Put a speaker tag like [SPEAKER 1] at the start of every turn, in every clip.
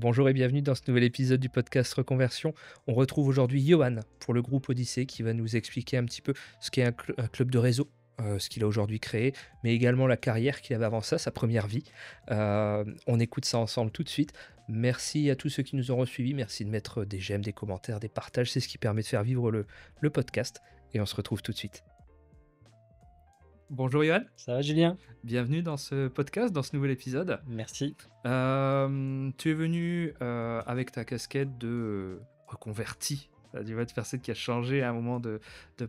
[SPEAKER 1] Bonjour et bienvenue dans ce nouvel épisode du podcast Reconversion. On retrouve aujourd'hui Johan pour le groupe Odyssée qui va nous expliquer un petit peu ce qu'est un club de réseau, ce qu'il a aujourd'hui créé, mais également la carrière qu'il avait avant ça, sa première vie. On écoute ça ensemble tout de suite. Merci à tous ceux qui nous ont suivis. Merci de mettre des j'aime, des commentaires, des partages. C'est ce qui permet de faire vivre le podcast. Et on se retrouve tout de suite. Bonjour Johan,
[SPEAKER 2] Ça va, Julien?
[SPEAKER 1] bienvenue dans ce podcast, dans ce nouvel épisode.
[SPEAKER 2] Merci.
[SPEAKER 1] Tu es venu avec ta casquette de reconverti, tu vois, de personne qui a changé à un moment de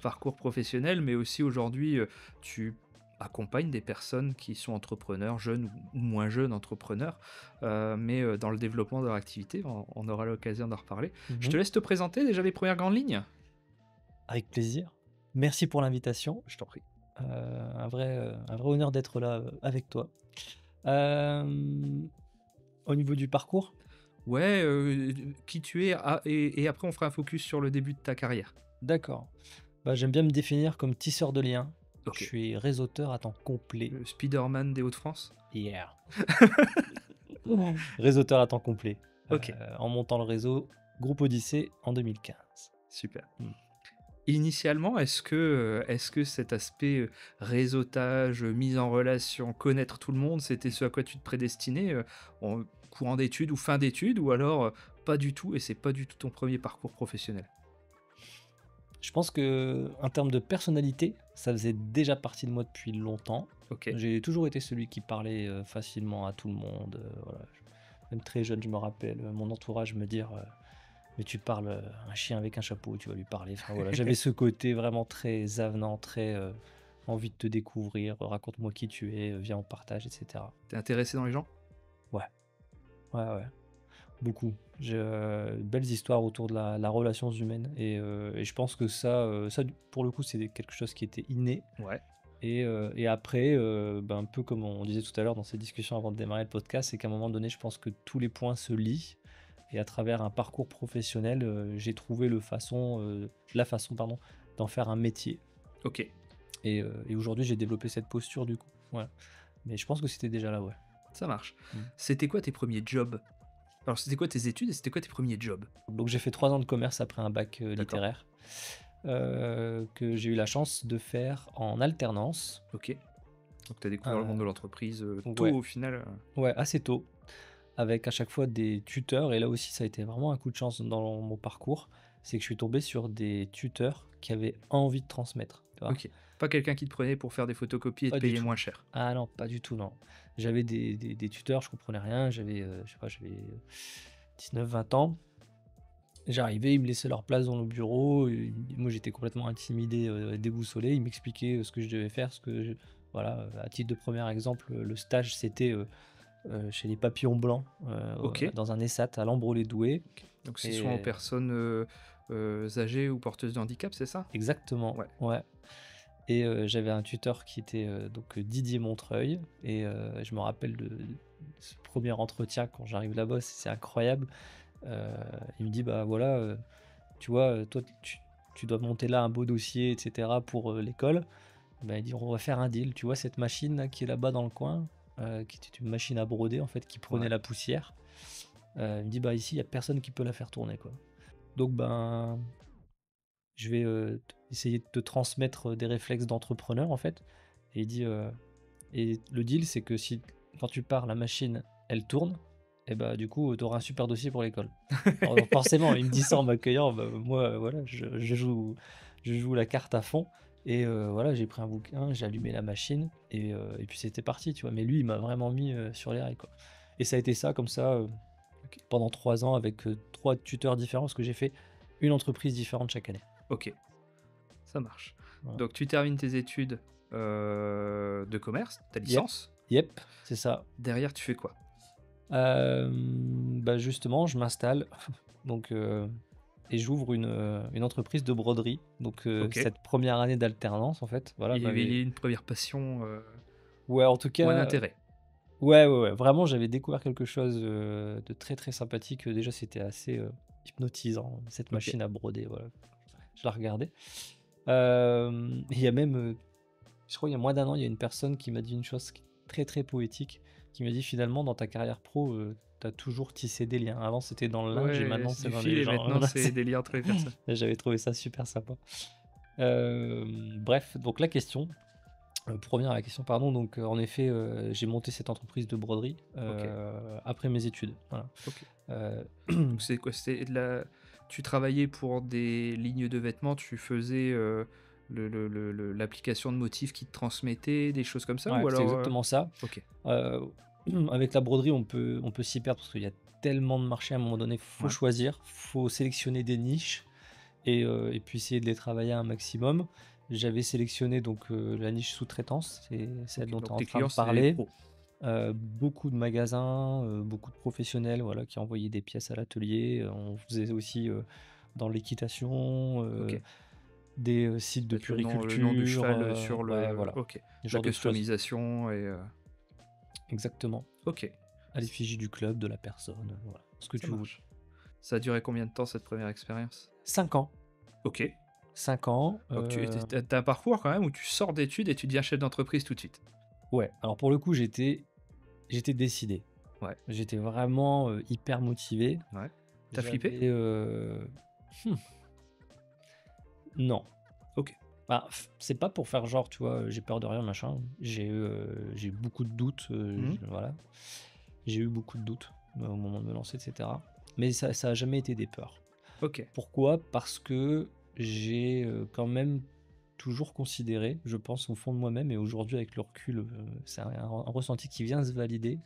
[SPEAKER 1] parcours professionnel, mais aussi aujourd'hui, tu accompagnes des personnes qui sont entrepreneurs, jeunes ou moins jeunes entrepreneurs, mais dans le développement de leur activité. On aura l'occasion d'en reparler. Je te laisse te présenter déjà les premières grandes lignes.
[SPEAKER 2] Avec plaisir. Merci pour l'invitation.
[SPEAKER 1] Je t'en prie.
[SPEAKER 2] Un vrai honneur d'être là avec toi. Au niveau du parcours,
[SPEAKER 1] Ouais, qui tu es, et après on fera un focus sur le début de ta carrière.
[SPEAKER 2] d'accord. J'aime bien me définir comme tisseur de liens. Je
[SPEAKER 1] Ok.
[SPEAKER 2] suis réseauteur à temps complet.
[SPEAKER 1] Le Spider-Man des Hauts-de-France.
[SPEAKER 2] Yeah. Réseauteur à temps complet.
[SPEAKER 1] Ok.
[SPEAKER 2] En montant le réseau Groupe Odyssée en 2015.
[SPEAKER 1] Super.
[SPEAKER 2] Mm.
[SPEAKER 1] Initialement, est-ce que cet aspect, réseautage, mise en relation, connaître tout le monde, c'était ce à quoi tu te prédestinais, en courant d'études ou fin d'études, ou alors, pas du tout et c'est pas du tout ton premier parcours professionnel?
[SPEAKER 2] Je pense que en termes de personnalité, ça faisait déjà partie de moi depuis longtemps.
[SPEAKER 1] OK.
[SPEAKER 2] J'ai toujours été celui qui parlait facilement à tout le monde. Voilà. Même très jeune, je me rappelle, mon entourage me dire mais tu parles un chien avec un chapeau, tu vas lui parler. Enfin voilà, j'avais ce côté vraiment très avenant, très envie de te découvrir, raconte-moi qui tu es, viens on partage, etc.
[SPEAKER 1] Tu intéressé dans les gens?
[SPEAKER 2] Ouais, ouais, ouais, beaucoup. J'ai belles histoires autour de la relations humaines et je pense que ça pour le coup c'est quelque chose qui était inné.
[SPEAKER 1] Ouais.
[SPEAKER 2] Et après, un peu comme on disait tout à l'heure dans ces discussions avant de démarrer le podcast, c'est qu'à un moment donné, je pense que tous les points se lient. Et à travers un parcours professionnel, j'ai trouvé la façon pardon, d'en faire un métier.
[SPEAKER 1] OK,
[SPEAKER 2] Et aujourd'hui, j'ai développé cette posture du coup. Voilà. Mais je pense que c'était déjà là, ouais.
[SPEAKER 1] ça marche.
[SPEAKER 2] Mm.
[SPEAKER 1] C'était quoi tes premiers jobs? Alors c'était quoi tes études et c'était quoi tes premiers jobs?
[SPEAKER 2] Donc j'ai fait 3 ans de commerce après un bac
[SPEAKER 1] D'accord.
[SPEAKER 2] littéraire, que j'ai eu la chance de faire en alternance.
[SPEAKER 1] OK. Donc tu as découvert le monde
[SPEAKER 2] Euh,
[SPEAKER 1] de l'entreprise, tôt
[SPEAKER 2] ouais,
[SPEAKER 1] au final,
[SPEAKER 2] ouais, assez tôt. Avec à chaque fois des tuteurs. Et là aussi, ça a été vraiment un coup de chance dans mon parcours. C'est que je suis tombé sur des tuteurs qui avaient envie de transmettre. Tu vois.
[SPEAKER 1] OK. Pas quelqu'un qui te prenait pour faire des photocopies et te
[SPEAKER 2] Pas du
[SPEAKER 1] payer
[SPEAKER 2] tout.
[SPEAKER 1] moins cher?
[SPEAKER 2] Ah non, pas du tout, non. J'avais des tuteurs, je comprenais rien. J'avais, je sais pas, j'avais 19-20 ans. J'arrivais, ils me laissaient leur place dans le bureau. Et moi, j'étais complètement intimidé, déboussolé. Ils m'expliquaient ce que je devais faire. Voilà, à titre de premier exemple, le stage, c'était chez les Papillons Blancs,
[SPEAKER 1] OK.
[SPEAKER 2] dans un ESAT à Lambrot-les-Doués.
[SPEAKER 1] Donc c'est souvent aux
[SPEAKER 2] Et
[SPEAKER 1] personnes, âgées ou porteuses de handicap, c'est ça?
[SPEAKER 2] exactement,
[SPEAKER 1] Ouais.
[SPEAKER 2] ouais. Et j'avais un tuteur qui était donc Didier Montreuil. Et je me rappelle de ce premier entretien quand j'arrive là-bas, c'est incroyable. Il me dit bah voilà, tu vois, toi tu dois monter là un beau dossier, etc. pour l'école. Il dit on va faire un deal. Tu vois cette machine là, qui est là-bas dans le coin, qui était une machine à broder en fait, qui prenait
[SPEAKER 1] Ouais.
[SPEAKER 2] la poussière. Il me dit bah ici il y a personne qui peut la faire tourner quoi. Donc je vais essayer de te transmettre des réflexes d'entrepreneur en fait. Et il dit et le deal c'est que si quand tu pars la machine elle tourne, et bah du coup tu auras un super dossier pour l'école. Alors forcément il me dit ça en m'accueillant, moi voilà je joue la carte à fond. Et voilà, j'ai pris un bouquin, j'ai allumé la machine et puis c'était parti, tu vois. Mais lui il m'a vraiment mis sur les rails quoi. Et ça a été ça comme ça
[SPEAKER 1] OK.
[SPEAKER 2] pendant 3 ans avec 3 tuteurs différents, parce que j'ai fait une entreprise différente chaque année.
[SPEAKER 1] OK, ça marche.
[SPEAKER 2] Voilà.
[SPEAKER 1] Donc tu termines tes études, de commerce, ta
[SPEAKER 2] Yep,
[SPEAKER 1] licence.
[SPEAKER 2] yep, c'est ça.
[SPEAKER 1] Derrière, tu fais quoi?
[SPEAKER 2] Justement, je m'installe donc et j'ouvre une entreprise de broderie. Donc
[SPEAKER 1] OK.
[SPEAKER 2] cette première année d'alternance, en fait, voilà,
[SPEAKER 1] Il y a une première passion,
[SPEAKER 2] ouais, en tout
[SPEAKER 1] ou un
[SPEAKER 2] cas,
[SPEAKER 1] intérêt?
[SPEAKER 2] ouais, ouais, ouais, vraiment, j'avais découvert quelque chose de très, très sympathique. Déjà, c'était assez hypnotisant, cette
[SPEAKER 1] OK.
[SPEAKER 2] machine à broder, voilà. Je la regardais. Il y a même, je crois il y a moins d'un an, il y a une personne qui m'a dit une chose qui est très, très poétique. qui m'a dit: «Finalement, dans ta carrière pro, tu toujours tissé des liens. Avant, c'était dans le linge et
[SPEAKER 1] Ouais,
[SPEAKER 2] maintenant,
[SPEAKER 1] c'est
[SPEAKER 2] c'est
[SPEAKER 1] du
[SPEAKER 2] dans
[SPEAKER 1] fil
[SPEAKER 2] les
[SPEAKER 1] et
[SPEAKER 2] gens».
[SPEAKER 1] maintenant
[SPEAKER 2] Voilà,
[SPEAKER 1] c'est des liens entre les personnes.
[SPEAKER 2] j'avais trouvé ça super sympa. Bref, donc la question, pour revenir à la question, pardon, donc en effet, j'ai monté cette entreprise de broderie,
[SPEAKER 1] OK,
[SPEAKER 2] après mes études, voilà.
[SPEAKER 1] OK.
[SPEAKER 2] Heu,
[SPEAKER 1] Donc c'est quoi? C'est de la tu travaillais pour des lignes de vêtements, tu faisais, l'application de motifs qui te transmettaient, des choses comme ça?
[SPEAKER 2] ouais,
[SPEAKER 1] Ou
[SPEAKER 2] c'est
[SPEAKER 1] alors,
[SPEAKER 2] exactement ça.
[SPEAKER 1] OK,
[SPEAKER 2] Heu, avec la broderie, on peut s'y perdre parce qu'il y a tellement de marchés, à un moment donné, faut
[SPEAKER 1] ouais,
[SPEAKER 2] choisir, faut sélectionner des niches et puis essayer de les travailler un maximum. J'avais sélectionné donc la niche sous-traitance, c'est celle
[SPEAKER 1] OK.
[SPEAKER 2] dont tu es
[SPEAKER 1] Donc
[SPEAKER 2] en
[SPEAKER 1] tes
[SPEAKER 2] train de
[SPEAKER 1] clients, c'est des
[SPEAKER 2] parler.
[SPEAKER 1] pros?
[SPEAKER 2] Beaucoup de magasins, beaucoup de professionnels, voilà, qui envoyaient des pièces à l'atelier. On faisait aussi, dans l'équitation,
[SPEAKER 1] OK.
[SPEAKER 2] des, sites de
[SPEAKER 1] Mettre le nom du
[SPEAKER 2] puriculture,
[SPEAKER 1] cheval, sur
[SPEAKER 2] ouais,
[SPEAKER 1] le
[SPEAKER 2] voilà,
[SPEAKER 1] OK.
[SPEAKER 2] ce
[SPEAKER 1] La
[SPEAKER 2] genre de choses.
[SPEAKER 1] customisation et
[SPEAKER 2] Exactement.
[SPEAKER 1] OK,
[SPEAKER 2] À l'effigie du club, de la personne, voilà, ce que
[SPEAKER 1] ça
[SPEAKER 2] tu voulais.
[SPEAKER 1] marche. Ça a duré combien de temps cette première expérience?
[SPEAKER 2] 5 ans,
[SPEAKER 1] OK.
[SPEAKER 2] 5 ans,
[SPEAKER 1] Donc tu un parcours quand même où tu sors d'études et tu deviens chef d'entreprise tout de suite?
[SPEAKER 2] ouais, alors pour le coup, j'étais décidé.
[SPEAKER 1] Ouais,
[SPEAKER 2] J'étais vraiment, hyper motivé.
[SPEAKER 1] ouais. T'as flippé?
[SPEAKER 2] J'avais, mmh, non.
[SPEAKER 1] OK.
[SPEAKER 2] Bah, c'est pas pour faire genre, tu vois, j'ai peur de rien, machin. J'ai eu beaucoup de doutes,
[SPEAKER 1] Mmh.
[SPEAKER 2] voilà. J'ai eu beaucoup de doutes, au moment de me lancer et cetera. Mais ça a jamais été des peurs.
[SPEAKER 1] OK.
[SPEAKER 2] Pourquoi? Parce que j'ai, quand même toujours considéré, je pense au fond de moi-même et aujourd'hui avec le recul, c'est un ressenti qui vient se valider,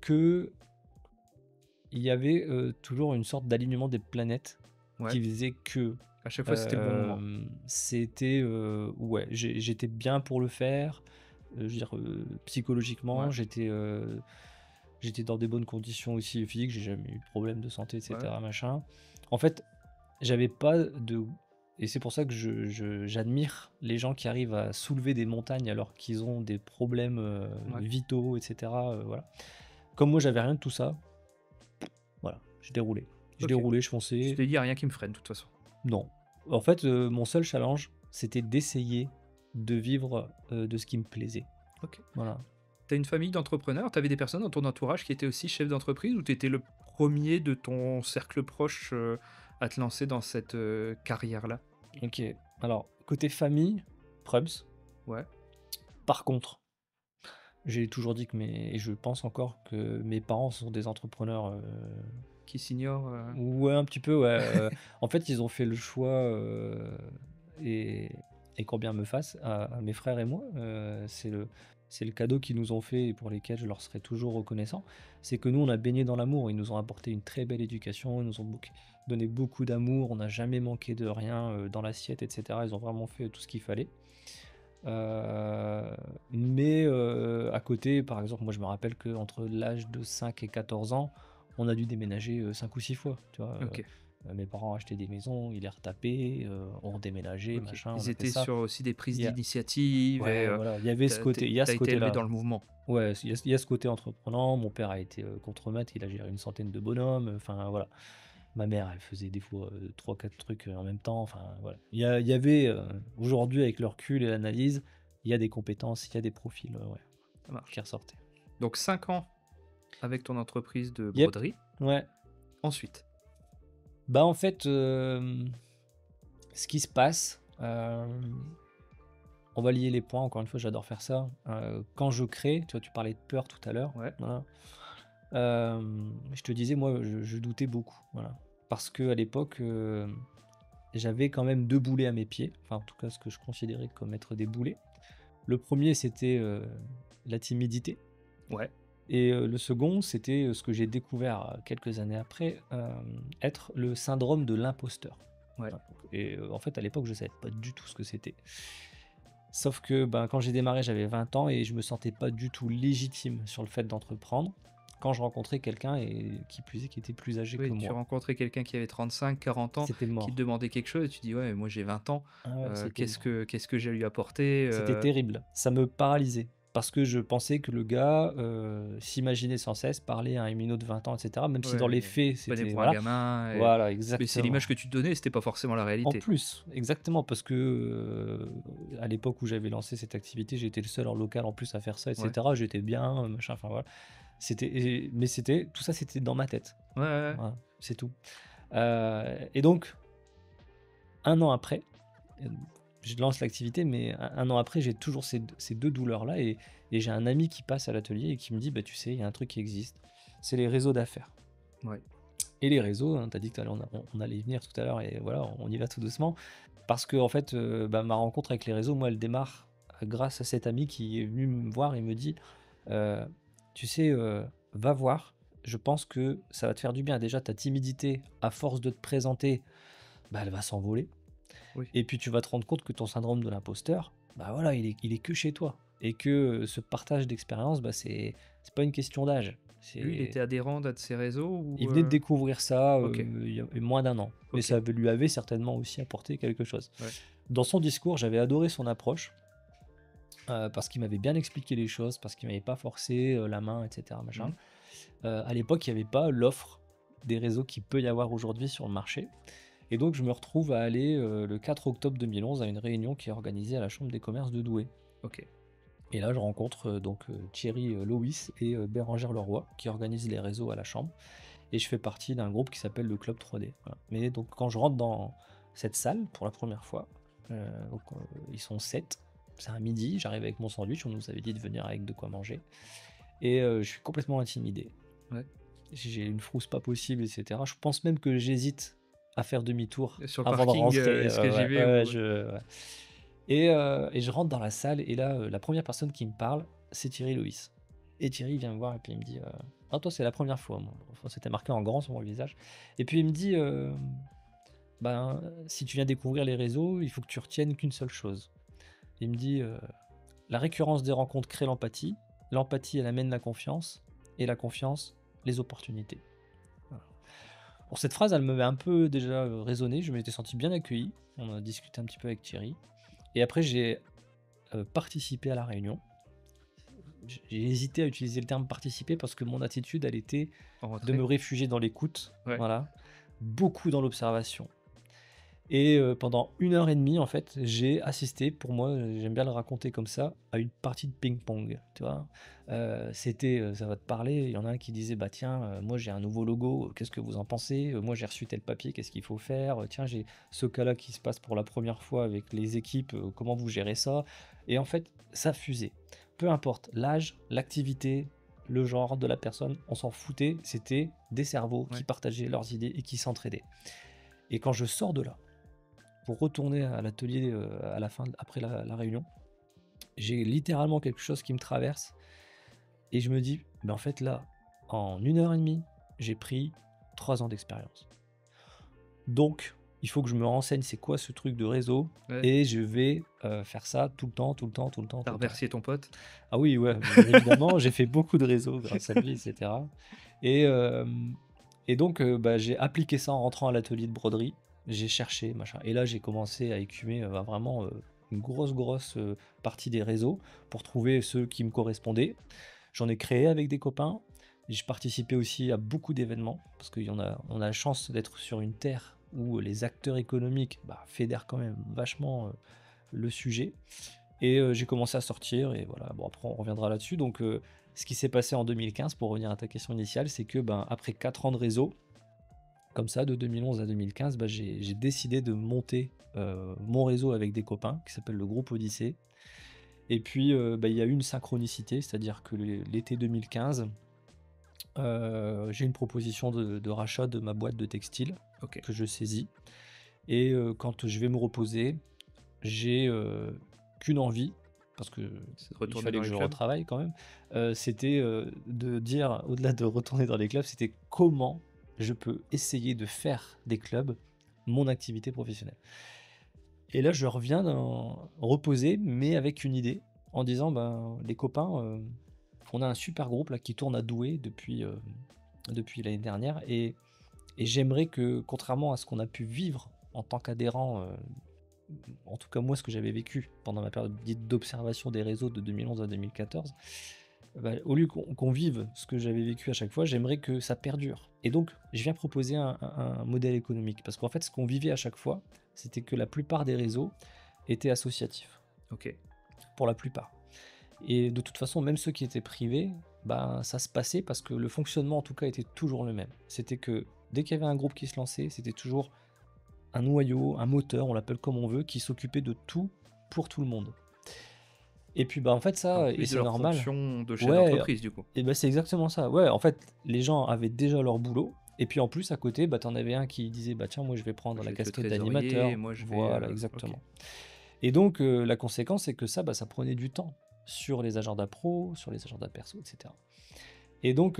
[SPEAKER 2] qu'il y avait, toujours une sorte d'alignement des planètes
[SPEAKER 1] Ouais.
[SPEAKER 2] qui faisait que
[SPEAKER 1] À chaque fois, c'était le bon moment.
[SPEAKER 2] C'était, ouais, j'étais bien pour le faire, je veux dire,
[SPEAKER 1] Ouais,
[SPEAKER 2] psychologiquement, j'étais dans des bonnes conditions aussi physiques, j'ai jamais eu de problème de santé et
[SPEAKER 1] ouais,
[SPEAKER 2] cetera, machin. En fait, j'avais pas de et c'est pour ça que j'admire les gens qui arrivent à soulever des montagnes alors qu'ils ont des problèmes,
[SPEAKER 1] ouais.
[SPEAKER 2] vitaux et cetera, voilà. Comme moi, j'avais rien de tout ça, voilà, je déroulais. Je
[SPEAKER 1] OK.
[SPEAKER 2] déroulais, je
[SPEAKER 1] Tu
[SPEAKER 2] fonçais.
[SPEAKER 1] t'es dit: «Y a rien qui me freine de toute façon».
[SPEAKER 2] Non. En fait, mon seul challenge, c'était d'essayer de vivre, de ce qui me plaisait.
[SPEAKER 1] OK.
[SPEAKER 2] Voilà.
[SPEAKER 1] T'as une famille d'entrepreneurs? T'avais des personnes dans ton entourage qui étaient aussi chefs d'entreprise ou t'étais le premier de ton cercle proche, à te lancer dans cette, carrière-là?
[SPEAKER 2] OK. Alors, côté famille, Prubs.
[SPEAKER 1] Ouais,
[SPEAKER 2] Par contre, j'ai toujours dit que et je pense encore que mes parents sont des entrepreneurs,
[SPEAKER 1] qui s'ignore,
[SPEAKER 2] ouais, un petit peu, ouais, en fait, ils ont fait le choix, et qu'on bien me fasse, à mes frères et moi, c'est le cadeau qu'ils nous ont fait et pour lesquels je leur serai toujours reconnaissant. C'est que nous, on a baigné dans l'amour. Ils nous ont apporté une très belle éducation, ils nous ont donné beaucoup d'amour, on n'a jamais manqué de rien, dans l'assiette et cetera. Ils ont vraiment fait tout ce qu'il fallait. Mais à côté, par exemple, moi, je me rappelle qu'entre l'âge de 5 et 14 ans, on a dû déménager, 5 ou 6 fois, tu vois?
[SPEAKER 1] OK,
[SPEAKER 2] Mes parents achetaient des maisons, ils les retapaient, on redéménageait,
[SPEAKER 1] OK.
[SPEAKER 2] machin, on
[SPEAKER 1] Ils
[SPEAKER 2] a fait
[SPEAKER 1] étaient
[SPEAKER 2] ça.
[SPEAKER 1] sur aussi des prises
[SPEAKER 2] Il y a
[SPEAKER 1] d'initiative et
[SPEAKER 2] Ouais, voilà, il y avait ce côté il y a ce
[SPEAKER 1] été élevé
[SPEAKER 2] côté-là.
[SPEAKER 1] dans le mouvement.
[SPEAKER 2] Ouais, il y a ce côté entreprenant. Mon père a été, contremaître, il a géré une centaine de bonhommes, enfin, voilà. Ma mère, elle faisait des fois, 3-4 trucs, en même temps, enfin, voilà. Il y avait, aujourd'hui, avec le recul et l'analyse, il y a des compétences, il y a des profils, ouais,
[SPEAKER 1] Ça
[SPEAKER 2] qui
[SPEAKER 1] marche.
[SPEAKER 2] ressortaient.
[SPEAKER 1] Donc 5 ans avec ton entreprise de
[SPEAKER 2] Yep,
[SPEAKER 1] broderie.
[SPEAKER 2] ouais.
[SPEAKER 1] Ensuite?
[SPEAKER 2] Bah, en fait, ce qui se passe, on va lier les points, encore une fois, j'adore faire ça. Quand je crée, tu vois, tu parlais de peur tout à l'heure,
[SPEAKER 1] Ouais,
[SPEAKER 2] voilà. Je te disais, moi, je doutais beaucoup, voilà. Parce qu'à l'époque, j'avais quand même 2 boulets à mes pieds, enfin, en tout cas, ce que je considérais comme être des boulets. Le premier, c'était, la timidité
[SPEAKER 1] ouais,
[SPEAKER 2] et le second, c'était, ce que j'ai découvert, quelques années après, être le syndrome de l'imposteur.
[SPEAKER 1] ouais.
[SPEAKER 2] Voilà, et en fait, à l'époque, je savais pas du tout ce que c'était. Sauf que, ben, quand j'ai démarré, j'avais 20 ans et je me sentais pas du tout légitime sur le fait d'entreprendre, quand je rencontrais quelqu'un et qui plus est, qui était plus âgé que
[SPEAKER 1] Oui, tu
[SPEAKER 2] moi.
[SPEAKER 1] rencontrais quelqu'un qui avait 35, 40 ans,
[SPEAKER 2] C'était
[SPEAKER 1] qui te
[SPEAKER 2] mort.
[SPEAKER 1] demandait quelque chose et tu dis: «Ouais, moi j'ai 20 ans,
[SPEAKER 2] Ah ouais, c'était mort.
[SPEAKER 1] qu'est-ce que j'ai à lui apporter?»
[SPEAKER 2] C'était terrible, ça me paralysait. parce que je pensais que le gars, s'imaginait sans cesse parler à un minot de 20 ans et cetera, même si dans
[SPEAKER 1] Ouais,
[SPEAKER 2] les faits,
[SPEAKER 1] prenait
[SPEAKER 2] c'était
[SPEAKER 1] pour un
[SPEAKER 2] voilà.
[SPEAKER 1] gamin
[SPEAKER 2] Voilà,
[SPEAKER 1] mais c'est l'image
[SPEAKER 2] exactement.
[SPEAKER 1] que tu te donnais, c'était pas forcément la
[SPEAKER 2] En
[SPEAKER 1] réalité.
[SPEAKER 2] plus, exactement, parce que, à l'époque où j'avais lancé cette activité, j'étais le seul en local en plus à faire ça et
[SPEAKER 1] Ouais.
[SPEAKER 2] cetera. J'étais bien, machin, enfin voilà. Mais c'était tout ça, c'était dans ma tête.
[SPEAKER 1] Ouais, ouais, ouais.
[SPEAKER 2] Voilà, c'est tout. Et donc 1 an après, je lance l'activité, mais un an après, j'ai toujours ces 2 douleurs-là et j'ai un ami qui passe à l'atelier et qui me dit: «Bah, tu sais, il y a un truc qui existe, c'est les réseaux d'affaires».
[SPEAKER 1] Ouais.
[SPEAKER 2] Et les réseaux, hein, tu as dit que tu allais on allait y venir tout à l'heure et voilà, on y va tout doucement. Parce que en fait, bah, ma rencontre avec les réseaux, moi, elle démarre, grâce à cet ami qui est venu me voir et me dit: «Heu, tu sais, va voir, je pense que ça va te faire du bien. Déjà ta timidité, à force de te présenter, bah, elle va s'envoler
[SPEAKER 1] Oui.
[SPEAKER 2] et puis tu vas te rendre compte que ton syndrome de l'imposteur, bah, voilà, il est que chez toi et que, ce partage d'expérience, bah, c'est pas une question d'âge,
[SPEAKER 1] Lui, il était
[SPEAKER 2] c'est».
[SPEAKER 1] adhérent d'un de ces réseaux
[SPEAKER 2] Il
[SPEAKER 1] ou
[SPEAKER 2] venait de découvrir ça,
[SPEAKER 1] OK,
[SPEAKER 2] il y a moins d'1 an, mais
[SPEAKER 1] OK,
[SPEAKER 2] lui avait certainement aussi apporté quelque chose.
[SPEAKER 1] ouais.
[SPEAKER 2] Dans son discours, j'avais adoré son approche, parce qu'il m'avait bien expliqué les choses, parce qu'il m'avait pas forcé, la main et cetera machin.
[SPEAKER 1] Mmh.
[SPEAKER 2] À l'époque, il y avait pas l'offre des réseaux qu'il peut y avoir aujourd'hui sur le marché et donc je me retrouve à aller, le 4 octobre 2011 à une réunion qui est organisée à la chambre des commerces de Douai
[SPEAKER 1] OK.
[SPEAKER 2] et là je rencontre, Thierry, Loïs et Bérengère Leroy qui organisent les réseaux à la chambre et je fais partie d'un groupe qui s'appelle le Club 3D, voilà. Mais donc quand je rentre dans cette salle pour la première fois, donc ils sont 7, c'est un midi, j'arrive avec mon sandwich, on nous avait dit de venir avec de quoi manger et je suis complètement intimidé.
[SPEAKER 1] Ouais.
[SPEAKER 2] J'ai une frousse pas possible et cetera. Je pense même que j'hésite à faire demi-tour
[SPEAKER 1] Sur le
[SPEAKER 2] avant de
[SPEAKER 1] parking,
[SPEAKER 2] rentrer,
[SPEAKER 1] est-ce que j'y
[SPEAKER 2] ouais,
[SPEAKER 1] vais
[SPEAKER 2] ouais, ouais,
[SPEAKER 1] ou
[SPEAKER 2] ouais et je rentre dans la salle et là, la première personne qui me parle, c'est Thierry Loïs et Thierry vient me voir et puis il me dit, «Ah toi c'est la première fois», moi, enfin c'était marqué en grand sur mon visage et puis il me dit, «Ben, si tu viens découvrir les réseaux, il faut que tu retiennes qu'une seule chose». Il me dit, «La récurrence des rencontres crée l'empathie, l'empathie elle amène la confiance et la confiance, les opportunités». Voilà. Bon cette phrase elle m'avait un peu déjà, résonné, je m'étais senti bien accueilli. On a discuté un petit peu avec Thierry et après j'ai, participé à la réunion. J'ai hésité à utiliser le terme participer parce que mon attitude, elle était
[SPEAKER 1] en
[SPEAKER 2] de me
[SPEAKER 1] retrait?
[SPEAKER 2] réfugier dans l'écoute,
[SPEAKER 1] Ouais.
[SPEAKER 2] voilà, beaucoup dans l'observation et pendant 1 heure et demie, en fait, j'ai assisté, pour moi, j'aime bien le raconter comme ça, à une partie de ping-pong, tu vois? C'était, ça va te parler, il y en a un qui disait: «Bah tiens, moi j'ai un nouveau logo, qu'est-ce que vous en pensez? Moi j'ai reçu tel papier, qu'est-ce qu'il faut faire? Tiens, j'ai ce cas-là qui se passe pour la première fois avec les équipes, comment vous gérez ça?» Et en fait, ça fusait. Peu importe l'âge, l'activité, le genre de la personne, on s'en foutait, c'était des cerveaux qui
[SPEAKER 1] Ouais.
[SPEAKER 2] partageaient leurs idées et qui s'entraidaient. Et quand je sors de là, pour retourner à l'atelier, à la fin après la réunion, j'ai littéralement quelque chose qui me traverse et je me dis: «Mais en fait là, en 1 heure et demie, j'ai pris 3 ans d'expérience. Donc il faut que je me renseigne, c'est quoi ce truc de réseau
[SPEAKER 1] Ouais.
[SPEAKER 2] et je vais, faire ça tout le temps, tout le temps, tout le temps,
[SPEAKER 1] Tu
[SPEAKER 2] tout le temps».
[SPEAKER 1] remercié ton pote?
[SPEAKER 2] Ah oui, ouais, bien évidemment, j'ai fait beaucoup de réseaux grâce à lui et cetera et donc bah, j'ai appliqué ça en rentrant à l'atelier de broderie. J'ai cherché, machin et là, j'ai commencé à écumer, bah, vraiment, une grosse, partie des réseaux pour trouver ceux qui me correspondaient. J'en ai créé avec des copains. Je participais aussi à beaucoup d'événements parce on a la chance d'être sur une terre où les acteurs économiques, bah, fédèrent quand même vachement, le sujet et j'ai commencé à sortir et voilà, bon après on reviendra là-dessus donc ce qui s'est passé en 2015 pour revenir à ta question initiale, c'est que, ben, après 4 ans de réseau, comme ça de 2011 à 2015, bah, j'ai décidé de monter, mon réseau avec des copains qui s'appelle le groupe Odyssée et puis, bah, il y a eu une synchronicité, c'est-à-dire que l'été 2015, j'ai une proposition de rachat de ma boîte de textile
[SPEAKER 1] OK.
[SPEAKER 2] que je saisis et quand je vais me reposer, j'ai, qu'une envie, parce que
[SPEAKER 1] C'est de
[SPEAKER 2] il
[SPEAKER 1] retourner
[SPEAKER 2] fallait
[SPEAKER 1] dans
[SPEAKER 2] que
[SPEAKER 1] les
[SPEAKER 2] je
[SPEAKER 1] clubs?
[SPEAKER 2] retravaille quand même, c'était, de dire au-delà de retourner dans les clubs, c'était comment je peux essayer de faire des clubs mon activité professionnelle. Et là, je reviens reposer, mais avec une idée, en disant: «Ben, les copains, on a un super groupe là qui tourne à Douai depuis l'année dernière et j'aimerais que, contrairement à ce qu'on a pu vivre en tant qu'adhérent, en tout cas moi, ce que j'avais vécu pendant ma période dite d'observation des réseaux de 2011 à 2014, bah, au lieu qu'on vive ce que j'avais vécu à chaque fois, j'aimerais que ça perdure. Et donc, je viens proposer un modèle économique. Parce qu'en fait, ce qu'on vivait à chaque fois, c'était que la plupart des réseaux étaient associatifs,
[SPEAKER 1] OK.
[SPEAKER 2] pour la plupart. Et de toute façon, même ceux qui étaient privés, ben, ça se passait parce que le fonctionnement, en tout cas, était toujours le même. C'était que dès qu'il y avait un groupe qui se lançait, c'était toujours un noyau, un moteur, on l'appelle comme on veut, qui s'occupait de tout pour tout le monde. Et puis, bah, en fait,
[SPEAKER 1] En
[SPEAKER 2] ça, et
[SPEAKER 1] plus de
[SPEAKER 2] c'est
[SPEAKER 1] leur
[SPEAKER 2] normal.
[SPEAKER 1] fonction de chef
[SPEAKER 2] Ouais,
[SPEAKER 1] d'entreprise, du coup.
[SPEAKER 2] et ben c'est exactement ça. Ouais, en fait, les gens avaient déjà leur boulot. Et puis en plus, à côté, bah, t'en avais un qui disait, bah tiens, moi je vais
[SPEAKER 1] Moi,
[SPEAKER 2] prendre
[SPEAKER 1] je
[SPEAKER 2] la
[SPEAKER 1] vais être le
[SPEAKER 2] casquette
[SPEAKER 1] trésorier,
[SPEAKER 2] d'animateur.
[SPEAKER 1] moi je vais,
[SPEAKER 2] Voilà,
[SPEAKER 1] OK.
[SPEAKER 2] exactement. Et donc, la conséquence, c'est que ça, bah, ça prenait du temps sur les agendas pro, sur les agendas perso, etc. Et donc,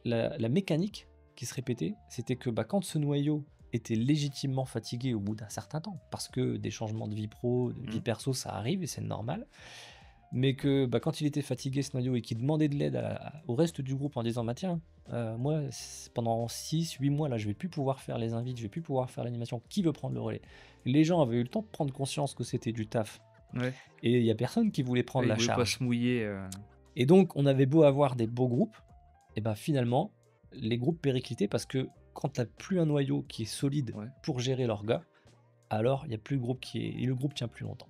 [SPEAKER 2] la mécanique qui se répétait, c'était que bah, quand ce noyau était légitimement fatigué au bout d'un certain temps, parce que des changements de vie pro, de vie
[SPEAKER 1] Mmh.
[SPEAKER 2] perso, ça arrive et c'est normal, mais que bah, quand il était fatigué ce noyau et qu'il demandait de l'aide au reste du groupe en disant bah tiens, moi pendant 6 8 mois là je vais plus pouvoir faire les invites, je vais plus pouvoir faire l'animation, qui veut prendre le relais? Les gens avaient eu le temps de prendre conscience que c'était du taf
[SPEAKER 1] Ouais.
[SPEAKER 2] et il y a personne qui voulait prendre
[SPEAKER 1] Ouais, ils
[SPEAKER 2] la
[SPEAKER 1] voulaient pas
[SPEAKER 2] charge.
[SPEAKER 1] se mouiller,
[SPEAKER 2] Et donc on avait beau avoir des beaux groupes, et ben finalement les groupes périclitaient parce que quand t'as plus un noyau qui est solide
[SPEAKER 1] ouais.
[SPEAKER 2] pour gérer leurs gars, alors il y a plus le groupe et le groupe tient plus longtemps.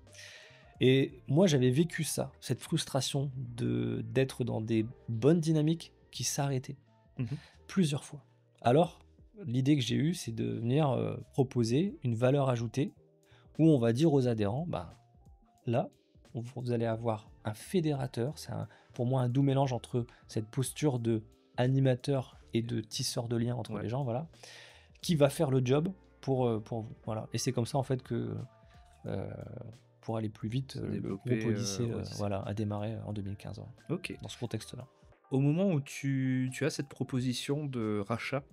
[SPEAKER 2] Et moi, j'avais vécu ça, cette frustration de d'être dans des bonnes dynamiques qui s'arrêtaient
[SPEAKER 1] Mmh.
[SPEAKER 2] plusieurs fois. Alors, l'idée que j'ai eue, c'est de venir proposer une valeur ajoutée où on va dire aux adhérents, bah, là, vous allez avoir un fédérateur, pour moi un doux mélange entre cette posture de animateur et de tisseur de liens entre
[SPEAKER 1] Ouais.
[SPEAKER 2] les gens, voilà, qui va faire le job pour vous. Voilà. Et c'est comme ça en fait que euh, pour aller plus vite,
[SPEAKER 1] Se
[SPEAKER 2] le groupe
[SPEAKER 1] développer,
[SPEAKER 2] Odyssée
[SPEAKER 1] Odyssée.
[SPEAKER 2] voilà, a démarré en 2015, ouais,
[SPEAKER 1] OK.
[SPEAKER 2] dans ce contexte-là.
[SPEAKER 1] Au moment où tu as cette proposition de rachat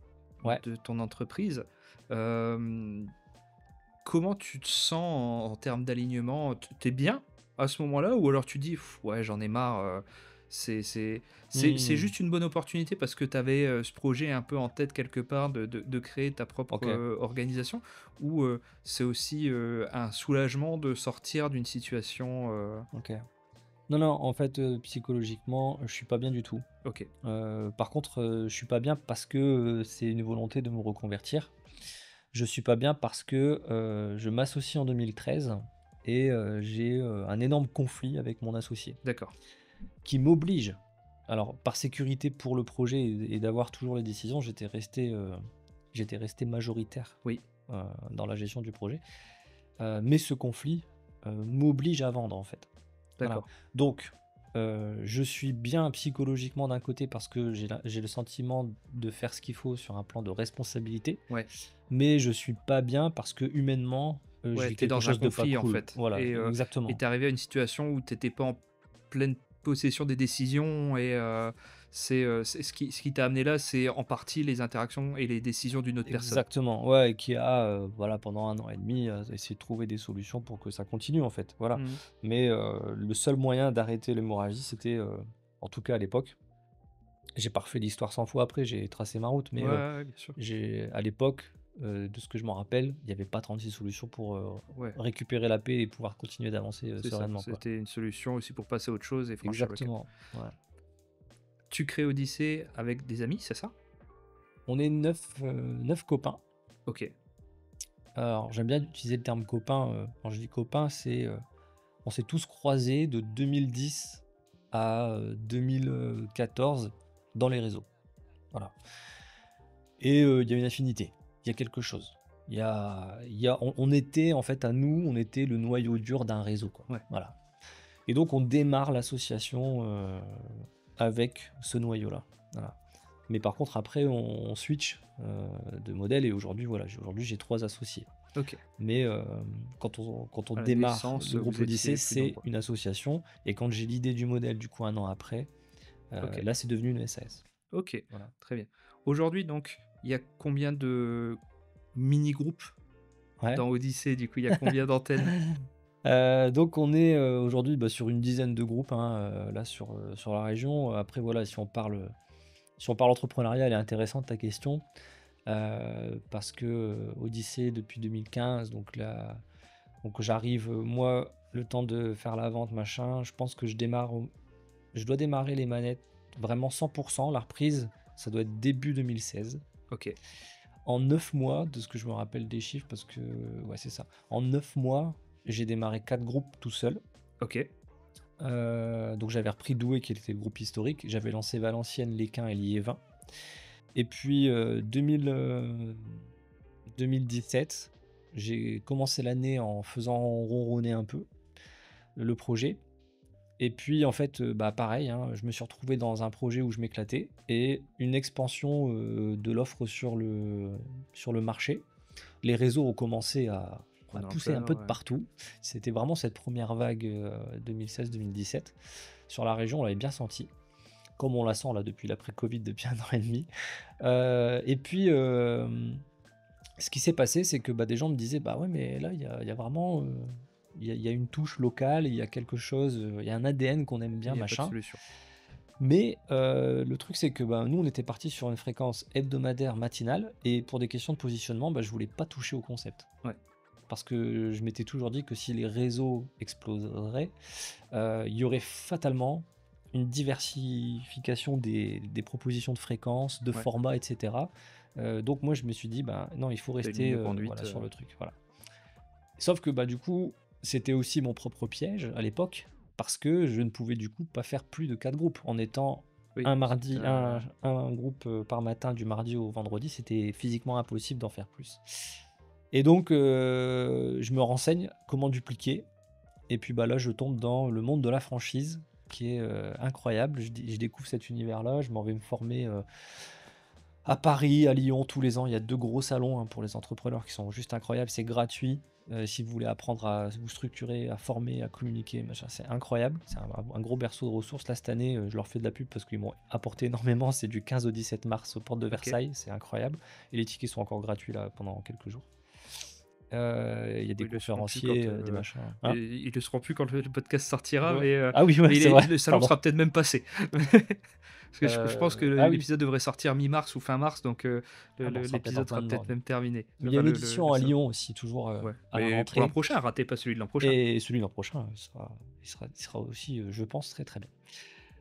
[SPEAKER 2] Ouais.
[SPEAKER 1] de ton entreprise, hem, comment tu te sens en termes d'alignement? Tu bien à ce moment-là? Ou alors tu dis: «Ouais, j'en ai marre, c'est
[SPEAKER 2] Hmm,
[SPEAKER 1] juste une bonne opportunité parce que tu avais, ce projet un peu en tête quelque part de créer ta propre,
[SPEAKER 2] ok,
[SPEAKER 1] organisation?» Ou, c'est aussi, un soulagement de sortir d'une situation,
[SPEAKER 2] ok. Non, non, en fait, psychologiquement, je suis pas bien du tout.
[SPEAKER 1] OK,
[SPEAKER 2] Par contre, je suis pas bien parce que c'est une volonté de me reconvertir. Je suis pas bien parce que je m'associe en 2013 et j'ai un énorme conflit avec mon associé
[SPEAKER 1] d'accord.
[SPEAKER 2] qui m'oblige. Alors, par sécurité pour le projet et d'avoir toujours les décisions, j'étais resté majoritaire
[SPEAKER 1] Oui,
[SPEAKER 2] dans la gestion du projet. Mais ce conflit m'oblige à vendre en fait. Voilà.
[SPEAKER 1] d'accord.
[SPEAKER 2] Donc, je suis bien psychologiquement d'un côté parce que j'ai le sentiment de faire ce qu'il faut sur un plan de responsabilité,
[SPEAKER 1] Ouais.
[SPEAKER 2] mais je suis pas bien parce que humainement, je
[SPEAKER 1] Ouais,
[SPEAKER 2] vis
[SPEAKER 1] tu
[SPEAKER 2] quelque
[SPEAKER 1] dans un
[SPEAKER 2] chose de pas
[SPEAKER 1] conflit, en
[SPEAKER 2] cool.
[SPEAKER 1] fait,
[SPEAKER 2] Voilà,
[SPEAKER 1] et
[SPEAKER 2] exactement.
[SPEAKER 1] tu arrivé à une situation où tu pas en pleine possession des décisions et c'est ce qui t'a amené là, c'est en partie les interactions et les décisions d'une autre personne.
[SPEAKER 2] Exactement, ouais, et qui a, voilà, pendant 1 an et demi, essayé de trouver des solutions pour que ça continue, en fait, voilà.
[SPEAKER 1] Mmh.
[SPEAKER 2] Mais le seul moyen d'arrêter l'hémorragie, c'était, en tout cas à l'époque, j'ai pas refait l'histoire 100 fois après, j'ai tracé ma route,
[SPEAKER 1] Ouais,
[SPEAKER 2] mais
[SPEAKER 1] ouais, ouais, bien sûr.
[SPEAKER 2] à l'époque, de ce que je m'en rappelle, il y avait pas 36 solutions pour,
[SPEAKER 1] Ouais,
[SPEAKER 2] récupérer la paix et pouvoir continuer d'avancer,
[SPEAKER 1] c'est ça.
[SPEAKER 2] sereinement, quoi.
[SPEAKER 1] C'était une solution aussi pour passer à autre chose et franchir le cap.
[SPEAKER 2] Exactement, ouais.
[SPEAKER 1] Tu crées Odyssée avec des amis, c'est ça?
[SPEAKER 2] On est 9 copains.
[SPEAKER 1] OK,
[SPEAKER 2] Alors j'aime bien utiliser le terme copain, quand je dis copain, c'est, on s'est tous croisés de 2010 à, 2014 dans les réseaux. Voilà. Et il y a une affinité, il y a quelque chose. On était en fait à nous, on était le noyau dur d'un réseau, quoi.
[SPEAKER 1] ouais,
[SPEAKER 2] Voilà. Et donc on démarre l'association, avec ce noyau-là. Voilà. Mais par contre après on switch, de modèle et aujourd'hui voilà, aujourd'hui j'ai 3 associés.
[SPEAKER 1] OK.
[SPEAKER 2] Mais quand on
[SPEAKER 1] À la
[SPEAKER 2] démarre
[SPEAKER 1] naissance,
[SPEAKER 2] le groupe
[SPEAKER 1] vous
[SPEAKER 2] Odyssée,
[SPEAKER 1] étiez plus
[SPEAKER 2] c'est
[SPEAKER 1] nombreux.
[SPEAKER 2] une association et quand j'ai l'idée du modèle du coup 1 an après,
[SPEAKER 1] OK,
[SPEAKER 2] là c'est devenu une SAS.
[SPEAKER 1] OK,
[SPEAKER 2] Voilà.
[SPEAKER 1] très bien. Aujourd'hui donc, il y a combien de mini-groupes
[SPEAKER 2] Ouais.
[SPEAKER 1] dans Odyssée, du coup, il y a combien d'antennes?
[SPEAKER 2] Donc on est, aujourd'hui, bah, sur une dizaine de groupes, hein, là sur la région. Après voilà, si on parle entrepreneuriat, elle est intéressante ta question, parce que, Odyssée depuis 2015, donc là, Donc j'arrive, moi, le temps de faire la vente, machin, je pense que je dois démarrer les manettes vraiment 100%. La reprise, ça doit être début 2016.
[SPEAKER 1] Ok.
[SPEAKER 2] En 9 mois, de ce que je me rappelle des chiffres, parce que, ouais, c'est ça. En 9 mois, j'ai démarré 4 groupes tout seul.
[SPEAKER 1] Ok.
[SPEAKER 2] Donc j'avais repris Douai, qui était le groupe historique. J'avais lancé Valenciennes, Lesquin et Liévin. Et puis 2017, j'ai commencé l'année en faisant ronronner un peu le projet. Et puis en fait, bah pareil, hein, je me suis retrouvé dans un projet où je m'éclatais et une expansion de l'offre sur le marché. Les réseaux ont commencé à
[SPEAKER 1] Prendre
[SPEAKER 2] pousser un
[SPEAKER 1] ampleur,
[SPEAKER 2] peu de
[SPEAKER 1] ouais.
[SPEAKER 2] partout. C'était vraiment cette première vague 2016-2017. Sur la région, on l'avait bien senti, comme on la sent là depuis l'après-Covid, depuis 1 an et demi. Et puis, ce qui s'est passé, c'est que bah, des gens me disaient, bah ouais, mais là, il y a vraiment, il y a une touche locale, il y a quelque chose, il y a un ADN qu'on aime
[SPEAKER 1] Il
[SPEAKER 2] bien,
[SPEAKER 1] n'y a pas de
[SPEAKER 2] machin.
[SPEAKER 1] solution.
[SPEAKER 2] Mais le truc, c'est que bah, nous, on était partis sur une fréquence hebdomadaire matinale, et pour des questions de positionnement, bah, je voulais pas toucher au concept.
[SPEAKER 1] Ouais.
[SPEAKER 2] Parce que je m'étais toujours dit que si les réseaux exploseraient, il y aurait fatalement une diversification des propositions de fréquences, de
[SPEAKER 1] Ouais.
[SPEAKER 2] formats, etc. Donc moi, je me suis dit, bah, non, il faut
[SPEAKER 1] T'as une
[SPEAKER 2] rester
[SPEAKER 1] ligne de conduite.
[SPEAKER 2] voilà, sur le truc. Voilà. Sauf que bah, du coup, c'était aussi mon propre piège à l'époque, parce que je ne pouvais du coup pas faire plus de 4 groupes. En étant
[SPEAKER 1] Oui.
[SPEAKER 2] un mardi, un groupe par matin du mardi au vendredi, c'était physiquement impossible d'en faire plus. Et donc, je me renseigne comment dupliquer. Et puis bah, là, je tombe dans le monde de la franchise, qui est incroyable. Je découvre cet univers-là, je m'en vais me former à Paris, à Lyon, tous les ans. Il y a 2 gros salons pour les entrepreneurs qui sont juste incroyables. C'est gratuit. Si vous voulez apprendre à vous structurer, à former, à communiquer, machin, c'est incroyable. C'est un gros berceau de ressources. Là, cette année, je leur fais de la pub parce qu'ils m'ont apporté énormément. C'est du 15 au 17 mars aux portes de
[SPEAKER 1] Ok.
[SPEAKER 2] Versailles. C'est incroyable. Et les tickets sont encore gratuits là pendant quelques jours. Il y a des
[SPEAKER 1] Ils le seront plus
[SPEAKER 2] conférenciers,
[SPEAKER 1] quand,
[SPEAKER 2] des machins.
[SPEAKER 1] mais
[SPEAKER 2] Hein?
[SPEAKER 1] ils le seront plus quand le podcast sortira,
[SPEAKER 2] Ouais.
[SPEAKER 1] mais
[SPEAKER 2] Ah oui, ouais, c'est vrai.
[SPEAKER 1] le salon
[SPEAKER 2] Pardon.
[SPEAKER 1] sera peut-être même passé. Parce que je pense que
[SPEAKER 2] Ah oui,
[SPEAKER 1] l'épisode devrait sortir mi-mars ou fin mars, donc
[SPEAKER 2] bon, on sera peut-être en
[SPEAKER 1] l'épisode
[SPEAKER 2] plein
[SPEAKER 1] sera
[SPEAKER 2] dedans.
[SPEAKER 1] peut-être même terminé.
[SPEAKER 2] Mais il y a
[SPEAKER 1] Enfin,
[SPEAKER 2] une édition
[SPEAKER 1] le
[SPEAKER 2] à
[SPEAKER 1] salon.
[SPEAKER 2] Lyon aussi, toujours
[SPEAKER 1] Ouais.
[SPEAKER 2] à la
[SPEAKER 1] Mais pour l'an
[SPEAKER 2] rentrée.
[SPEAKER 1] prochain, ratez pas celui de l'an prochain.
[SPEAKER 2] Et celui l'an prochain il sera aussi, je pense, très très bien.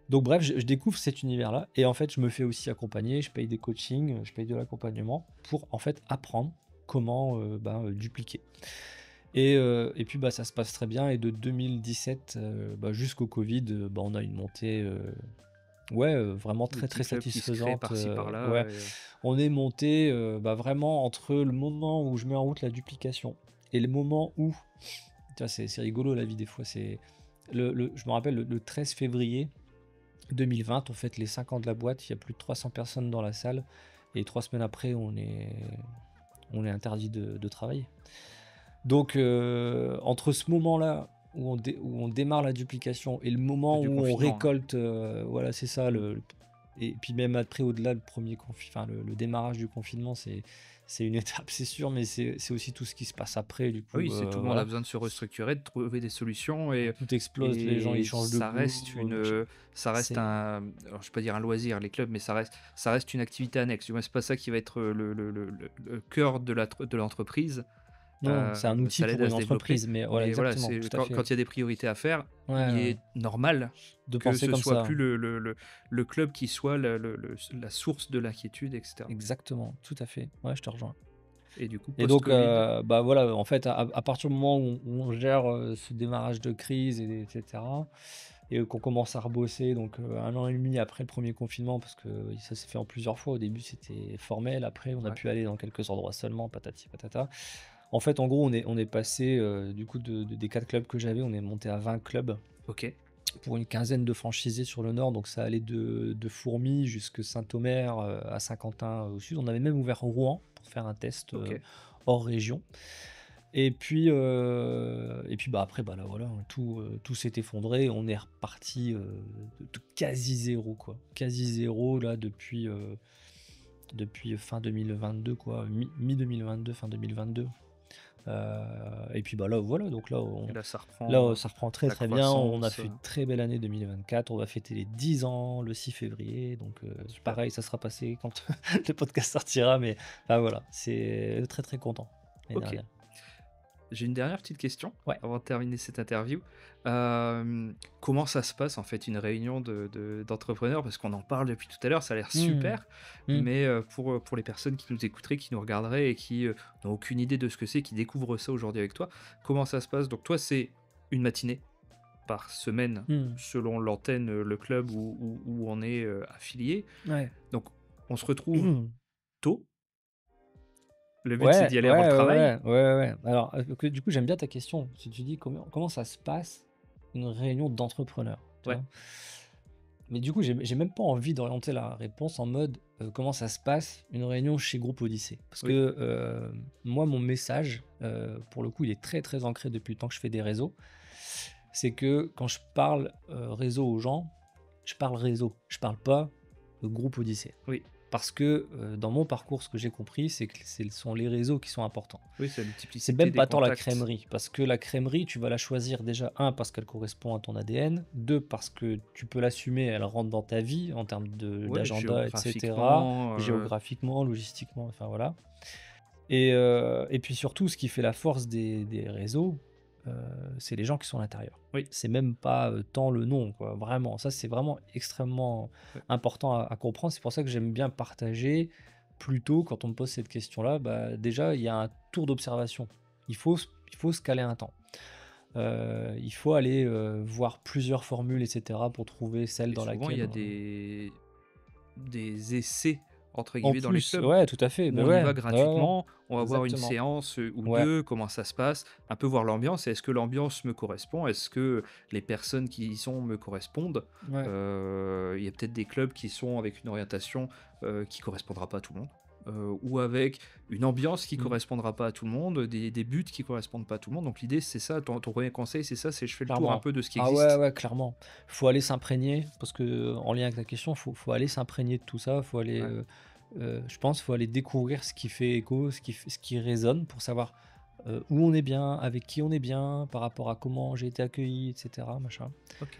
[SPEAKER 2] Donc bref, je découvre cet univers-là. Et en fait, je me fais aussi accompagner. Je paye des coachings, je paye de l'accompagnement pour en fait apprendre comment dupliquer. Et puis bah, ça se passe très bien. Et de 2017 jusqu'au Covid, on a une montée vraiment
[SPEAKER 1] Des
[SPEAKER 2] très
[SPEAKER 1] petits
[SPEAKER 2] très
[SPEAKER 1] clubs qui se créent
[SPEAKER 2] satisfaisante.
[SPEAKER 1] par-ci par-là.
[SPEAKER 2] Ouais. On est monté vraiment entre le moment où je mets en route la duplication et le moment où, tu vois, c'est rigolo la vie des fois. C'est je me rappelle le 13 février 2020, on fête les 5 ans de la boîte. Il y a plus de 300 personnes dans la salle. Et 3 semaines après, on est interdit de travailler. Donc, entre ce moment-là où on démarre la duplication et le moment
[SPEAKER 1] Du
[SPEAKER 2] où on
[SPEAKER 1] confinement, hein.
[SPEAKER 2] récolte, voilà, c'est ça. Et puis même après, au-delà, le démarrage du confinement, c'est une étape, c'est sûr, mais c'est aussi tout ce qui se passe après, du coup,
[SPEAKER 1] Oui, c'est tout le monde a
[SPEAKER 2] voilà.
[SPEAKER 1] besoin de se restructurer, de trouver des solutions
[SPEAKER 2] Tout explose, les gens ils
[SPEAKER 1] et
[SPEAKER 2] changent de boulot, machin.
[SPEAKER 1] ça reste
[SPEAKER 2] C'est
[SPEAKER 1] un, alors je vais pas dire un loisir, les clubs, mais ça reste une activité annexe. Du moins, c'est pas ça qui va être le cœur de l'entreprise.
[SPEAKER 2] non, c'est un outil
[SPEAKER 1] Ça l'aide
[SPEAKER 2] pour
[SPEAKER 1] à
[SPEAKER 2] une
[SPEAKER 1] se développer,
[SPEAKER 2] entreprise, mais voilà,
[SPEAKER 1] mais voilà,
[SPEAKER 2] exactement,
[SPEAKER 1] c'est
[SPEAKER 2] tout à fait.
[SPEAKER 1] quand il y a des priorités à faire,
[SPEAKER 2] Ouais,
[SPEAKER 1] il
[SPEAKER 2] ouais,
[SPEAKER 1] est normal
[SPEAKER 2] de
[SPEAKER 1] que
[SPEAKER 2] penser
[SPEAKER 1] ce
[SPEAKER 2] comme
[SPEAKER 1] soit
[SPEAKER 2] ça.
[SPEAKER 1] plus le club qui soit la source de l'inquiétude, etc.
[SPEAKER 2] Exactement, tout à fait. Ouais, je te rejoins.
[SPEAKER 1] Et du coup,
[SPEAKER 2] Et donc,
[SPEAKER 1] post-Covid,
[SPEAKER 2] voilà, en fait, à partir du moment où on gère ce démarrage de crise, etc., et qu'on commence à rebosser, donc 1 an et demi après le premier confinement, parce que ça s'est fait en plusieurs fois. Au début, c'était formel, après, on a
[SPEAKER 1] ouais,
[SPEAKER 2] pu aller dans quelques endroits seulement, patati patata. En fait, en gros, on est passé, du coup, des 4 clubs que j'avais, on est monté à 20 clubs
[SPEAKER 1] ok,
[SPEAKER 2] pour une quinzaine de franchisés sur le nord. Donc, ça allait de Fourmies jusque Saint-Omer, à Saint-Quentin au sud. On avait même ouvert Rouen pour faire un test
[SPEAKER 1] ok.
[SPEAKER 2] hors région. Et puis bah après, bah là, voilà, tout s'est effondré. On est reparti de quasi zéro, quoi. Quasi zéro, là, depuis fin 2022, quoi. Mi-2022, fin 2022. Et puis bah là, voilà, donc là,
[SPEAKER 1] Et là,
[SPEAKER 2] ça reprend très
[SPEAKER 1] la
[SPEAKER 2] très bien. On a
[SPEAKER 1] croissance.
[SPEAKER 2] fait une très belle année 2024. On va fêter les 10 ans le 6 février. Donc
[SPEAKER 1] Super.
[SPEAKER 2] pareil, ça sera passé quand le podcast sortira. Mais voilà, c'est très très content l'année
[SPEAKER 1] Ok.
[SPEAKER 2] dernière.
[SPEAKER 1] J'ai une dernière petite question
[SPEAKER 2] Ouais.
[SPEAKER 1] avant de terminer cette interview. Comment ça se passe en fait une réunion d'entrepreneurs? Parce qu'on en parle depuis tout à l'heure, ça a l'air
[SPEAKER 2] Mmh.
[SPEAKER 1] super,
[SPEAKER 2] Mmh.
[SPEAKER 1] mais pour les personnes qui nous écouteraient, qui nous regarderaient et qui n'ont aucune idée de ce que c'est, qui découvrent ça aujourd'hui avec toi, comment ça se passe? Donc toi, c'est une matinée par semaine
[SPEAKER 2] Mmh.
[SPEAKER 1] selon l'antenne, le club où on est affilié.
[SPEAKER 2] Ouais.
[SPEAKER 1] Donc on se retrouve tôt. Le but, c'est
[SPEAKER 2] Ouais,
[SPEAKER 1] d'y aller
[SPEAKER 2] ouais,
[SPEAKER 1] avant le
[SPEAKER 2] ouais,
[SPEAKER 1] travail.
[SPEAKER 2] ouais, ouais, ouais, ouais. Alors, du coup, j'aime bien ta question. Si tu dis comment ça se passe une réunion d'entrepreneurs, tu
[SPEAKER 1] Ouais,
[SPEAKER 2] vois? Mais du coup, j'ai même pas envie d'orienter la réponse en mode, comment ça se passe une réunion chez Groupe Odyssée? Parce
[SPEAKER 1] oui,
[SPEAKER 2] que, moi, mon message, pour le coup, il est très, très ancré depuis le temps que je fais des réseaux. C'est que quand je parle, réseau aux gens, je parle réseau, je parle pas, Groupe Odyssée.
[SPEAKER 1] oui,
[SPEAKER 2] Parce que, dans mon parcours, ce que j'ai compris, c'est que ce sont les réseaux qui sont importants.
[SPEAKER 1] oui, c'est la
[SPEAKER 2] C'est
[SPEAKER 1] multiplicité
[SPEAKER 2] même
[SPEAKER 1] des
[SPEAKER 2] pas tant la
[SPEAKER 1] contacts.
[SPEAKER 2] crèmerie, parce que la crèmerie, tu vas la choisir déjà, un parce qu'elle correspond à ton ADN, 2 parce que tu peux l'assumer, elle rentre dans ta vie en termes
[SPEAKER 1] Ouais,
[SPEAKER 2] d'agenda et cetera,
[SPEAKER 1] géographiquement,
[SPEAKER 2] géographiquement, logistiquement, enfin voilà. Et puis surtout, ce qui fait la force des réseaux, heu, c'est les gens qui sont à l'intérieur.
[SPEAKER 1] oui,
[SPEAKER 2] C'est même pas, tant le nom, quoi, vraiment. Ça, c'est vraiment extrêmement
[SPEAKER 1] ouais,
[SPEAKER 2] important à comprendre. C'est pour ça que j'aime bien partager plutôt quand on me pose cette question-là, bah, déjà, il y a un tour d'observation. Il faut se caler un temps. Il faut aller, voir plusieurs formules et cetera pour trouver celle
[SPEAKER 1] et
[SPEAKER 2] dans
[SPEAKER 1] souvent il
[SPEAKER 2] laquelle
[SPEAKER 1] y a
[SPEAKER 2] on
[SPEAKER 1] des «essais» entre
[SPEAKER 2] en
[SPEAKER 1] guillemets dans les
[SPEAKER 2] plus,
[SPEAKER 1] clubs
[SPEAKER 2] ouais, tout à fait,
[SPEAKER 1] où
[SPEAKER 2] ben
[SPEAKER 1] on y
[SPEAKER 2] ouais,
[SPEAKER 1] va
[SPEAKER 2] ouais, ouais, ouais,
[SPEAKER 1] gratuitement, on va voir une
[SPEAKER 2] exactement.
[SPEAKER 1] séance, ou
[SPEAKER 2] Ouais,
[SPEAKER 1] 2, comment ça se passe, un peu voir l'ambiance et est-ce que l'ambiance me correspond? Est-ce que les personnes qui y sont me correspondent?
[SPEAKER 2] ouais.
[SPEAKER 1] Il y a peut-être des clubs qui sont avec une orientation, qui correspondra pas à tout le monde, ou avec une ambiance qui
[SPEAKER 2] Mmh.
[SPEAKER 1] correspondra pas à tout le monde, des buts qui correspondent pas à tout le monde. Donc l'idée c'est ça, ton 1 conseil c'est ça, c'est je fais le tour un
[SPEAKER 2] Clairement.
[SPEAKER 1] peu de ce qui
[SPEAKER 2] Ah ouais,
[SPEAKER 1] existe?
[SPEAKER 2] ouais, clairement. Faut aller s'imprégner parce que en lien avec la question, faut aller s'imprégner de tout ça, faut aller,
[SPEAKER 1] Ouais.
[SPEAKER 2] je pense, faut aller découvrir ce qui fait écho, ce qui résonne pour savoir, où on est bien, avec qui on est bien, par rapport à comment j'ai été accueilli et cetera, machin.
[SPEAKER 1] OK,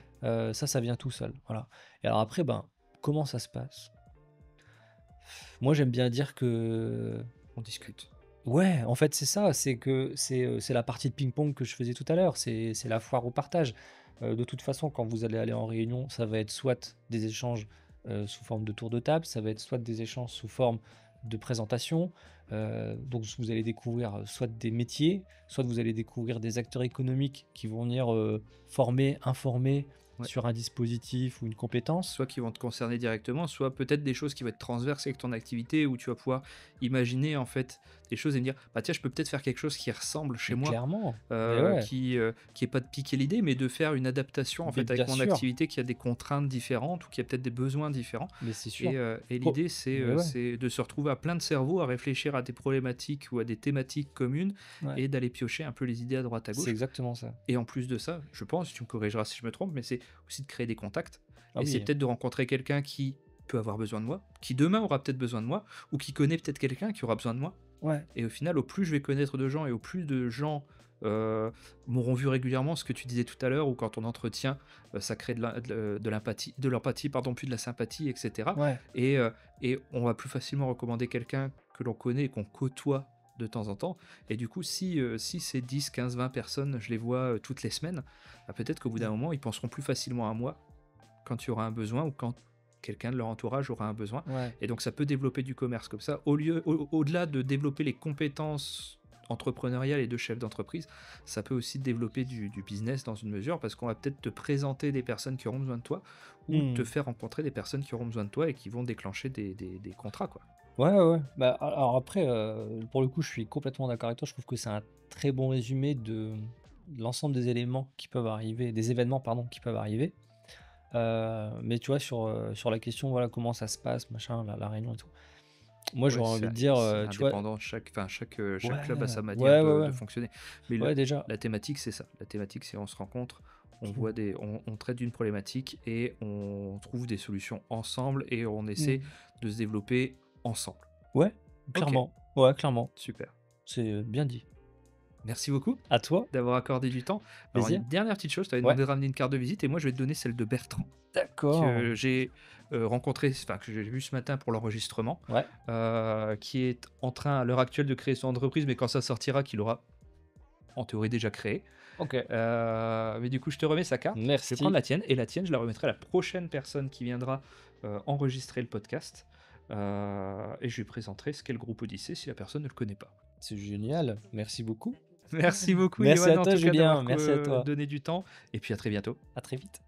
[SPEAKER 2] Ça vient tout seul, voilà. Et alors après, ben, comment ça se passe? Moi, j'aime bien dire que
[SPEAKER 1] on discute.
[SPEAKER 2] ouais, en fait, c'est ça, c'est la partie de ping-pong que je faisais tout à l'heure, c'est la foire au partage. De toute façon, quand vous allez aller en réunion, ça va être soit des échanges, sous forme de tour de table, ça va être soit des échanges sous forme de présentation, donc vous allez découvrir, soit des métiers, soit vous allez découvrir des acteurs économiques qui vont venir, former, informer
[SPEAKER 1] Ouais.
[SPEAKER 2] sur un dispositif ou une compétence.
[SPEAKER 1] Soit qui vont te concerner directement, soit peut-être des choses qui vont être transverses avec ton activité, où tu vas pouvoir imaginer en fait des choses et me dire: «Bah tiens, je peux peut-être faire quelque chose qui ressemble chez
[SPEAKER 2] Mais
[SPEAKER 1] moi»,
[SPEAKER 2] clairement, mais ouais,
[SPEAKER 1] qui est pas de piquer l'idée, mais de faire une adaptation en
[SPEAKER 2] mais
[SPEAKER 1] fait
[SPEAKER 2] bien
[SPEAKER 1] avec mon
[SPEAKER 2] sûr,
[SPEAKER 1] activité qui a des contraintes différentes ou qui a peut-être des besoins différents.
[SPEAKER 2] mais c'est sûr.
[SPEAKER 1] Et
[SPEAKER 2] Pro
[SPEAKER 1] l'idée c'est,
[SPEAKER 2] mais ouais,
[SPEAKER 1] c'est de se retrouver à plein de cerveaux à réfléchir à des problématiques ou à des thématiques communes
[SPEAKER 2] ouais,
[SPEAKER 1] et d'aller piocher un peu les idées à droite à
[SPEAKER 2] c'est
[SPEAKER 1] gauche.
[SPEAKER 2] exactement ça.
[SPEAKER 1] Et en plus de ça, je pense, tu me corrigeras si je me trompe, mais c'est aussi de créer des contacts.
[SPEAKER 2] Ah
[SPEAKER 1] Et c'est
[SPEAKER 2] oui,
[SPEAKER 1] peut-être de rencontrer quelqu'un qui peut avoir besoin de moi, qui demain aura peut-être besoin de moi, ou qui connaît peut-être quelqu'un qui aura besoin de moi.
[SPEAKER 2] ouais.
[SPEAKER 1] Et au final, au plus je vais connaître de gens et au plus de gens m'auront vu régulièrement, ce que tu disais tout à l'heure, ou quand on entretient, ça crée de l'empathie, de l'empathie, pardon, puis de la sympathie, etc.
[SPEAKER 2] Ouais.
[SPEAKER 1] Et, euh, et on va plus facilement recommander quelqu'un que l'on connaît et qu'on côtoie de temps en temps. Et du coup, si ces 10, 15, 20 personnes, je les vois toutes les semaines, bah, peut-être qu'au bout d'un
[SPEAKER 2] Mmh.
[SPEAKER 1] moment, ils penseront plus facilement à moi quand il y aura un besoin ou quand quelqu'un de leur entourage aura un besoin.
[SPEAKER 2] Ouais.
[SPEAKER 1] Et donc ça peut développer du commerce comme ça. Au-delà de développer les compétences entrepreneuriales et de chef d'entreprise, ça peut aussi développer du business dans une mesure parce qu'on va peut-être te présenter des personnes qui auront besoin de toi ou te
[SPEAKER 2] Mmh.
[SPEAKER 1] faire rencontrer des personnes qui auront besoin de toi et qui vont déclencher des contrats, quoi.
[SPEAKER 2] Ouais, ouais, ouais. Bah, alors après, pour le coup, je suis complètement d'accord avec toi. Je trouve que c'est un très bon résumé de l'ensemble des éléments qui peuvent arriver des événements, pardon, qui peuvent arriver. Mais tu vois, sur la question, voilà, comment ça se passe, machin, la réunion et tout. Moi,
[SPEAKER 1] Ouais,
[SPEAKER 2] j'aurais envie de dire,
[SPEAKER 1] c'est
[SPEAKER 2] tu vois
[SPEAKER 1] indépendant, chaque
[SPEAKER 2] ouais,
[SPEAKER 1] club a sa manière
[SPEAKER 2] ouais, ouais, ouais.
[SPEAKER 1] de fonctionner. Mais
[SPEAKER 2] Ouais, déjà.
[SPEAKER 1] la thématique, c'est ça. La thématique, c'est on se rencontre,
[SPEAKER 2] Mmh.
[SPEAKER 1] on traite d'une problématique et on trouve des solutions ensemble et on essaie
[SPEAKER 2] Mmh.
[SPEAKER 1] de se développer ensemble.
[SPEAKER 2] Ouais,
[SPEAKER 1] Ok,
[SPEAKER 2] clairement. Ouais, clairement.
[SPEAKER 1] super.
[SPEAKER 2] C'est, bien dit.
[SPEAKER 1] Merci beaucoup
[SPEAKER 2] À toi,
[SPEAKER 1] d'avoir accordé du temps. Alors,
[SPEAKER 2] plaisir.
[SPEAKER 1] une dernière petite chose, je t'avais
[SPEAKER 2] Ouais.
[SPEAKER 1] demandé de ramener une carte de visite et moi, je vais te donner celle de Bertrand,
[SPEAKER 2] D'accord.
[SPEAKER 1] que j'ai rencontré, enfin, que j'ai vu ce matin pour l'enregistrement,
[SPEAKER 2] Ouais.
[SPEAKER 1] qui est en train à l'heure actuelle de créer son entreprise, mais quand ça sortira, qu'il aura en théorie déjà créé.
[SPEAKER 2] OK.
[SPEAKER 1] Mais du coup, je te remets sa carte. Je vais prendre
[SPEAKER 2] Merci.
[SPEAKER 1] la tienne et la tienne, je la remettrai à la prochaine personne qui viendra enregistrer le podcast. Et je lui présenterai ce qu'est le groupe Odyssée si la personne ne le connaît pas.
[SPEAKER 2] C'est génial. Merci beaucoup.
[SPEAKER 1] Merci beaucoup,
[SPEAKER 2] Merci
[SPEAKER 1] Johan,
[SPEAKER 2] à
[SPEAKER 1] en
[SPEAKER 2] toi,
[SPEAKER 1] tout cas,
[SPEAKER 2] Julien.
[SPEAKER 1] d'avoir
[SPEAKER 2] Merci à toi.
[SPEAKER 1] donné du temps. Et puis à très bientôt.
[SPEAKER 2] À très vite.